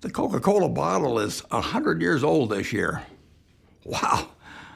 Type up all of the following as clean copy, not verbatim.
The Coca Cola bottle is 100 years old this year. Wow,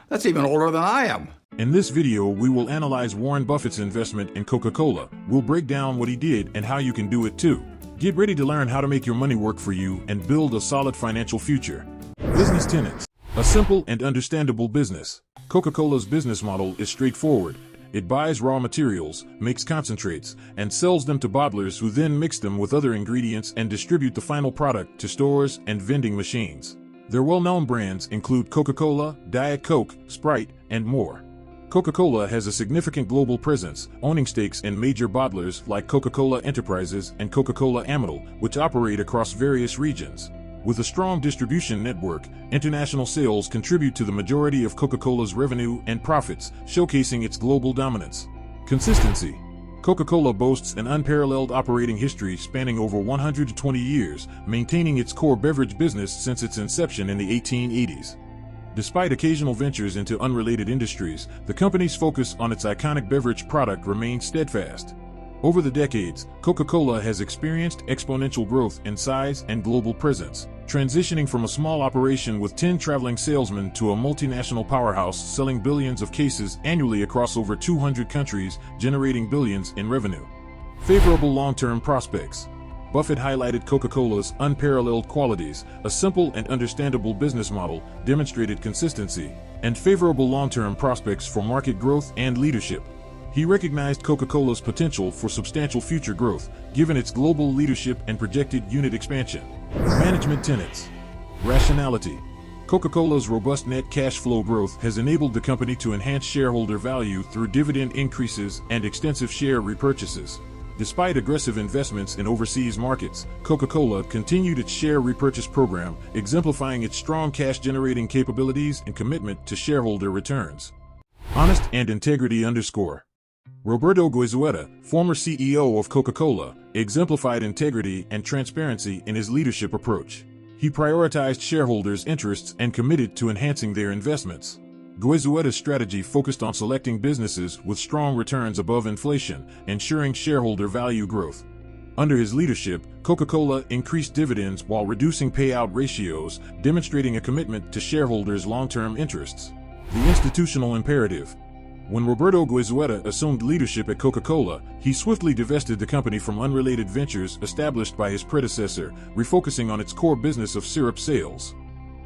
that's even older than I am. In this video, we will analyze Warren Buffett's investment in Coca Cola. We'll break down what he did and how you can do it too. Get ready to learn how to make your money work for you and build a solid financial future. Business tenets. A simple and understandable business. Coca Cola's business model is straightforward. It buys raw materials, makes concentrates, and sells them to bottlers who then mix them with other ingredients and distribute the final product to stores and vending machines. Their well-known brands include Coca Cola, Diet Coke, Sprite, and more. Coca Cola has a significant global presence, owning stakes in major bottlers like Coca Cola Enterprises and Coca Cola Amatil, which operate across various regions. With a strong distribution network, international sales contribute to the majority of Coca Cola's revenue and profits, showcasing its global dominance. Consistency. Coca Cola boasts an unparalleled operating history spanning over 120 years, maintaining its core beverage business since its inception in the 1880s. Despite occasional ventures into unrelated industries, the company's focus on its iconic beverage product remains steadfast. Over the decades, Coca Cola has experienced exponential growth in size and global presence, transitioning from a small operation with 10 traveling salesmen to a multinational powerhouse selling billions of cases annually across over 200 countries, generating billions in revenue. Favorable long-term prospects. Buffett highlighted Coca Cola's unparalleled qualities, a simple and understandable business model, demonstrated consistency, and favorable long-term prospects for market growth and leadership. He recognized Coca Cola's potential for substantial future growth, given its global leadership and projected unit expansion. Management tenets. Rationality. Coca Cola's robust net cash flow growth has enabled the company to enhance shareholder value through dividend increases and extensive share repurchases. Despite aggressive investments in overseas markets, Coca Cola continued its share repurchase program, exemplifying its strong cash-generating capabilities and commitment to shareholder returns. Honest and integrity. Roberto Goizueta, former CEO of Coca Cola, exemplified integrity and transparency in his leadership approach. He prioritized shareholders' interests and committed to enhancing their investments. Goizueta's strategy focused on selecting businesses with strong returns above inflation, ensuring shareholder value growth. Under his leadership, Coca Cola increased dividends while reducing payout ratios, demonstrating a commitment to shareholders' long-term interests. The institutional imperative. When Roberto Goizueta assumed leadership at Coca Cola, he swiftly divested the company from unrelated ventures established by his predecessor, refocusing on its core business of syrup sales.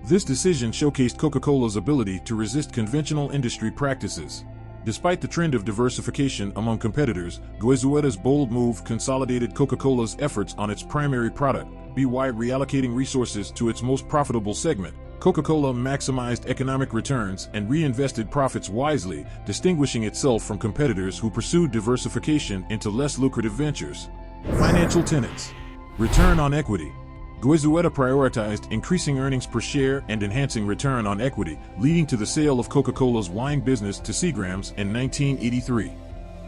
This decision showcased Coca Cola's ability to resist conventional industry practices. Despite the trend of diversification among competitors, Goizueta's bold move consolidated Coca Cola's efforts on its primary product, by reallocating resources to its most profitable segment. Coca Cola maximized economic returns and reinvested profits wisely, distinguishing itself from competitors who pursued diversification into less lucrative ventures. Financial tenets. Return on equity. Goizueta prioritized increasing earnings per share and enhancing return on equity, leading to the sale of Coca Cola's wine business to Seagram's in 1983.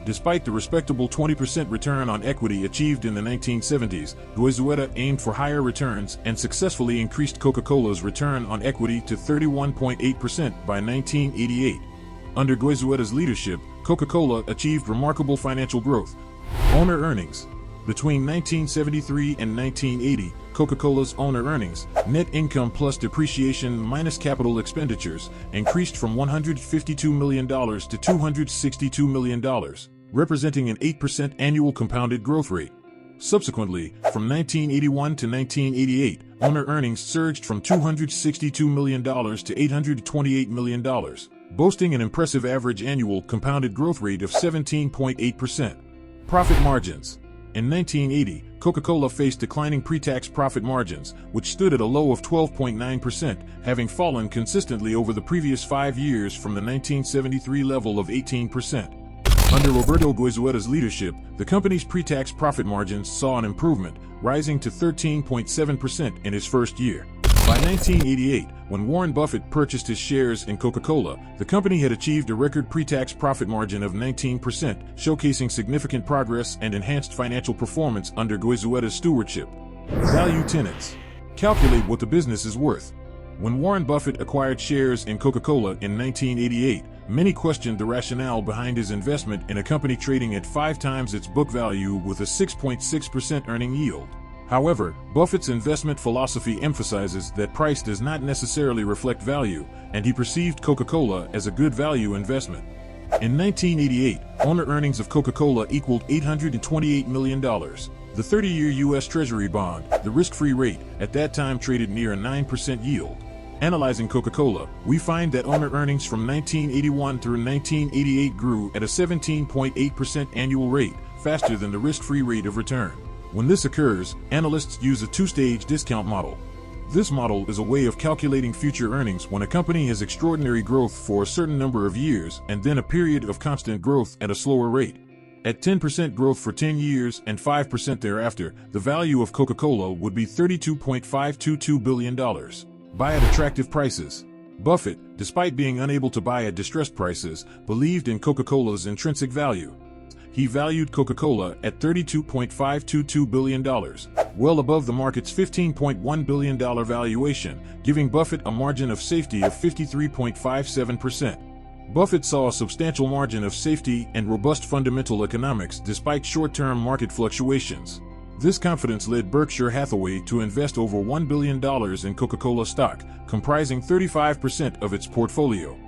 Despite the respectable 20% return on equity achieved in the 1970s, Goizueta aimed for higher returns and successfully increased Coca Cola's return on equity to 31.8% by 1988. Under Goizueta's leadership, Coca Cola achieved remarkable financial growth. Owner earnings. Between 1973 and 1980, Coca Cola's owner earnings, net income plus depreciation minus capital expenditures, increased from $152 million to $262 million. Representing an 8% annual compounded growth rate. Subsequently, from 1981 to 1988, owner earnings surged from $262 million to $828 million, boasting an impressive average annual compounded growth rate of 17.8%. Profit margins. In 1980, Coca Cola faced declining pre-tax profit margins, which stood at a low of 12.9%, having fallen consistently over the previous 5 years from the 1973 level of 18%. Under Roberto Goizueta's leadership, the company's pre-tax profit margins saw an improvement, rising to 13.7% in his first year. By 1988, when Warren Buffett purchased his shares in Coca Cola, the company had achieved a record pre-tax profit margin of 19%, showcasing significant progress and enhanced financial performance under Goizueta's stewardship. Value tenets. Calculate what the business is worth. When Warren Buffett acquired shares in Coca Cola in 1988, many questioned the rationale behind his investment in a company trading at 5 times its book value with a 6.6% earning yield. However, Buffett's investment philosophy emphasizes that price does not necessarily reflect value, and he perceived Coca Cola as a good value investment. In 1988, owner earnings of Coca Cola equaled $828 million. The 30-year U.S. Treasury bond, the risk-free rate, at that time traded near a 9% yield. Analyzing Coca Cola, we find that owner earnings from 1981 through 1988 grew at a 17.8% annual rate, faster than the risk-free rate of return. When this occurs, analysts use a two-stage discount model. This model is a way of calculating future earnings when a company has extraordinary growth for a certain number of years and then a period of constant growth at a slower rate. At 10% growth for 10 years and 5% thereafter, the value of Coca Cola would be $32.522 billion. Buy at attractive prices. Buffett, despite being unable to buy at distressed prices, believed in Coca Cola's intrinsic value. He valued Coca Cola at $32.522 billion, well above the market's $15.1 billion valuation, giving Buffett a margin of safety of 53.57%. Buffett saw a substantial margin of safety and robust fundamental economics despite short-term market fluctuations. This confidence led Berkshire Hathaway to invest over $1 billion in Coca Cola stock, comprising 35% of its portfolio.